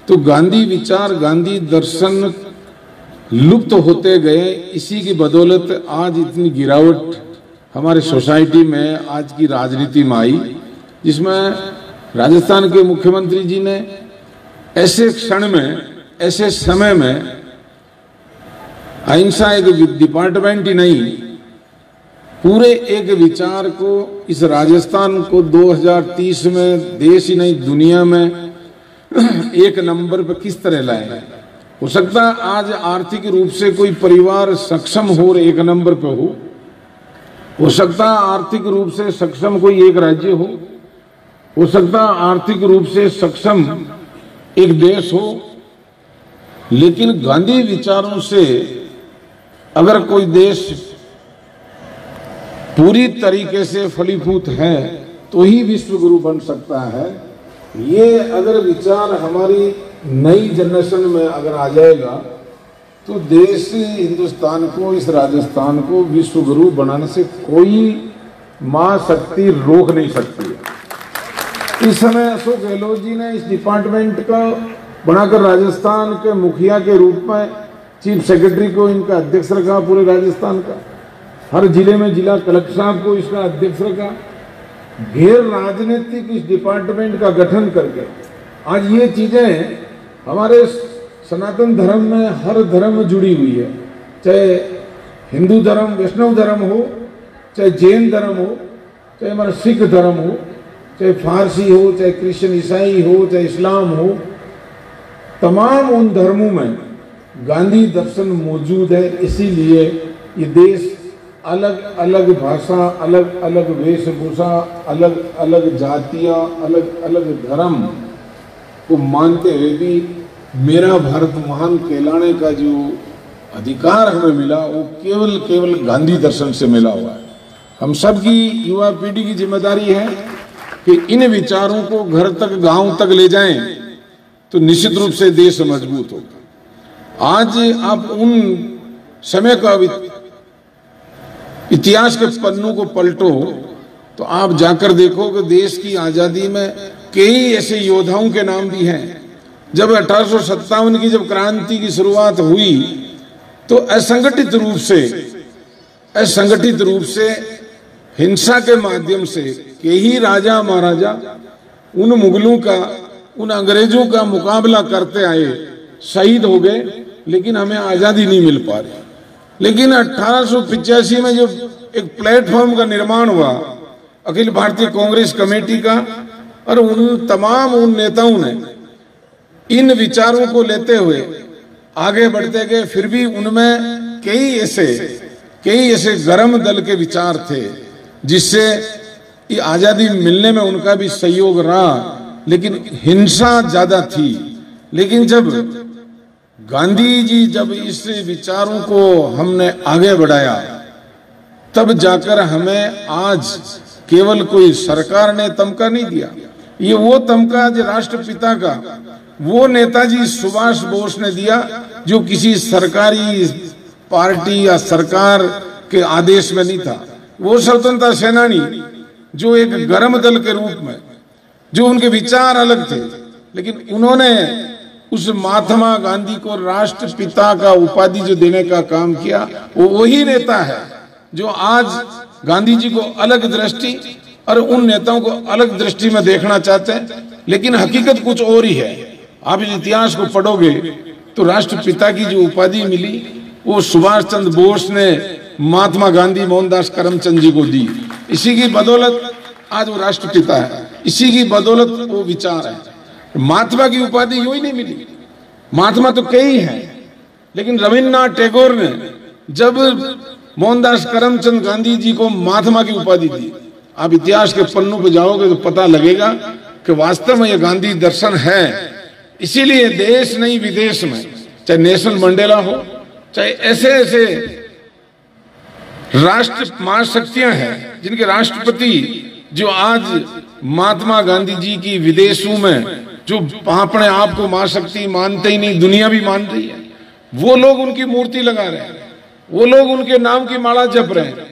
तो गांधी विचार, गांधी दर्शन लुप्त होते गए। इसी की बदौलत आज इतनी गिरावट हमारे सोसाइटी में, आज की राजनीति में आई, जिसमें राजस्थान के मुख्यमंत्री जी ने ऐसे क्षण में, ऐसे समय में अहिंसा एक डिपार्टमेंट ही नहीं, पूरे एक विचार को, इस राजस्थान को 2030 में देश ही नहीं दुनिया में एक नंबर पर किस तरह लाए। हो सकता है आज आर्थिक रूप से कोई परिवार सक्षम हो और एक नंबर पे हो सकता है आर्थिक रूप से सक्षम कोई एक राज्य हो सकता है आर्थिक रूप से सक्षम एक देश हो, लेकिन गांधी विचारों से अगर कोई देश पूरी तरीके से फलीभूत है तो ही विश्व गुरु बन सकता है। ये अगर विचार हमारी नई जनरेशन में अगर आ जाएगा तो देश, हिंदुस्तान को, इस राजस्थान को विश्व गुरु बनाने से कोई मां शक्ति रोक नहीं सकती। इस समय अशोक गहलोत जी ने इस डिपार्टमेंट का बनाकर राजस्थान के मुखिया के रूप में चीफ सेक्रेटरी को इनका अध्यक्ष रखा, पूरे राजस्थान का। हर जिले में जिला कलेक्टर साहब को इसका अध्यक्ष रखा। गैर राजनीतिक इस डिपार्टमेंट का गठन करके आज ये चीजें हमारे सनातन धर्म में, हर धर्म में जुड़ी हुई है, चाहे हिंदू धर्म, वैष्णव धर्म हो, चाहे जैन धर्म हो, चाहे हमारा सिख धर्म हो, चाहे फारसी हो, चाहे क्रिश्चियन ईसाई हो, चाहे इस्लाम हो, तमाम उन धर्मों में गांधी दर्शन मौजूद है। इसीलिए ये देश अलग अलग भाषा, अलग अलग वेशभूषा, अलग अलग जातियां, अलग अलग धर्म को मानते हुए भी मेरा भारत महान कहलाने का जो अधिकार हमें मिला वो केवल गांधी दर्शन से मिला हुआ है। हम सबकी, युवा पीढ़ी की जिम्मेदारी है कि इन विचारों को घर तक, गांव तक ले जाएं तो निश्चित रूप से देश मजबूत होगा। आज आप उन समय का इतिहास के पन्नों को पलटो तो आप जाकर देखो कि देश की आजादी में कई ऐसे योद्धाओं के नाम भी हैं। जब 1857 की जब क्रांति की शुरुआत हुई तो असंगठित रूप से हिंसा के माध्यम से कई राजा महाराजा उन मुगलों का, उन अंग्रेजों का मुकाबला करते आए, शहीद हो गए, लेकिन हमें आजादी नहीं मिल पा रही। लेकिन 1885 में जब एक प्लेटफॉर्म का निर्माण हुआ अखिल भारतीय कांग्रेस कमेटी का, और उन तमाम उन नेताओं ने इन विचारों को लेते हुए आगे बढ़ते गए, फिर भी उनमें कई ऐसे गरम दल के विचार थे जिससे ये आजादी मिलने में उनका भी सहयोग रहा, लेकिन हिंसा ज्यादा थी। लेकिन जब गांधी जी, जब इस विचारों को हमने आगे बढ़ाया, तब जाकर हमें आज केवल कोई सरकार ने तमगा नहीं दिया, ये वो तमगा जो राष्ट्रपिता का, वो नेताजी सुभाष बोस ने दिया, जो किसी सरकारी पार्टी या सरकार के आदेश में नहीं था। वो स्वतंत्रता सेनानी जो एक गरम दल के रूप में, जो उनके विचार अलग थे, लेकिन उन्होंने उस महात्मा गांधी को राष्ट्रपिता का उपाधि जो देने का काम किया, वो वही नेता है जो आज गांधी जी को अलग दृष्टि और उन नेताओं को अलग दृष्टि में देखना चाहते हैं, लेकिन हकीकत कुछ और ही है। आप इस इतिहास को पढ़ोगे तो राष्ट्रपिता की जो उपाधि मिली वो सुभाष चंद्र बोस ने महात्मा गांधी, मोहनदास करमचंद जी को दी। इसी की बदौलत आज वो राष्ट्रपिता है, इसी की बदौलत वो विचार है। महात्मा की उपाधि यूं ही नहीं मिली, महात्मा तो कई हैं, लेकिन रविन्द्रनाथ टैगोर ने जब मोहनदास करमचंद गांधी जी को महात्मा की उपाधि दी, आप इतिहास के पन्नों पर जाओगे तो पता लगेगा कि वास्तव में यह गांधी दर्शन है। इसीलिए देश नहीं विदेश में, चाहे नेशनल मंडेला हो, चाहे ऐसे राष्ट्र महाशक्तियां हैं जिनके राष्ट्रपति जो आज महात्मा गांधी जी की विदेशों में जो अपने आप को महाशक्ति मानते ही नहीं, दुनिया भी मान रही है, वो लोग उनकी मूर्ति लगा रहे हैं, वो लोग उनके नाम की माला जप रहे हैं।